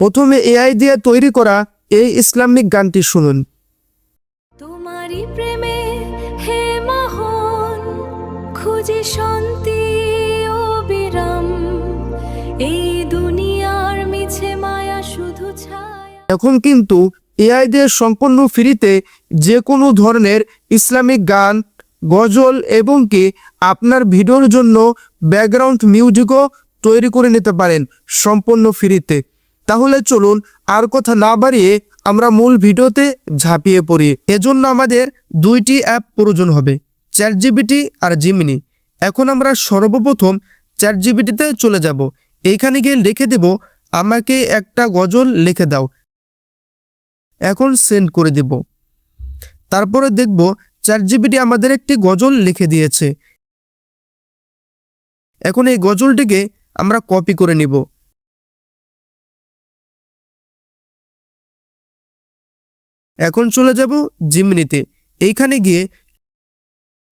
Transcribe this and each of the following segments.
প্রথমে এআই দিয়ে তৈরি করা এই ইসলামিক গানটি শুনুন। তোমারি প্রেমে হে মহন খুঁজি শান্তি ও বিরাম, এই দুনিয়ার মিছে মায়া শুধু ছায়া। এখন কিন্তু এআই দিয়ে সম্পূর্ণ ফ্রিতে যে কোনো ধরনের ইসলামিক গান, গজল এবং কি আপনার ভিডিওর জন্য ব্যাকগ্রাউন্ড মিউজিকও তৈরি করে নিতে পারেন সম্পূর্ণ ফ্রিতে। তাহলে চলুন আর কথা না বাড়িয়ে আমরা মূল ভিডিওতে ঝাঁপিয়ে পড়ি। এজন্য আমাদের দুইটি অ্যাপ প্রয়োজন হবে, চ্যাটজিপিটি আর জিমিনি। এখন আমরা সর্বপ্রথম চ্যাটজিপিটিতে চলে যাব। এইখানে গিয়ে লিখে দেব আমাকে একটা গজল লিখে দাও। এখন সেন্ড করে দেব। তারপরে দেখব চ্যাটজিপিটি আমাদের একটি গজল লিখে দিয়েছে। এখন এই গজলটিকে আমরা কপি করে নিব। এখন চলে যাব জিমিনিতে। এইখানে গিয়ে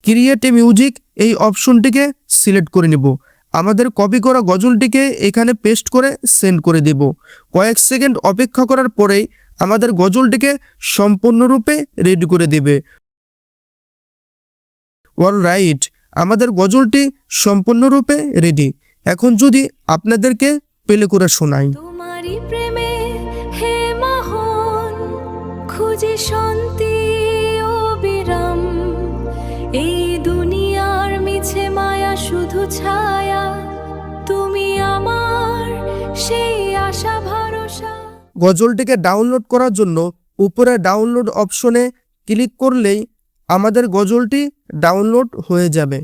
ক্রিয়েট এ মিউজিক এই অপশনটিকে সিলেক্ট করে নিব। আমাদের কপি করা গজলটিকে এখানে পেস্ট করে সেন্ড করে দেব। কয়েক সেকেন্ড অপেক্ষা করার পরেই আমাদের গজলটিকে সম্পূর্ণরূপে রেডি করে দেবে। অলরাইট, আমাদের গজলটি সম্পূর্ণরূপে রেডি। এখন যদি আপনাদেরকে প্লে করে শোনাই। তোমারি প্রেমে হে মহন খুঁজি শান্তি ও বিরাম, এই দুনিয়ার মিছে মায়া শুধু ছায়া, তুমি আমার সেই আশা ভরসা। গজলটিকে ডাউনলোড করার জন্য উপরে ডাউনলোড অপশনে ক্লিক করলেই আমাদের গজলটি ডাউনলোড হয়ে যাবে।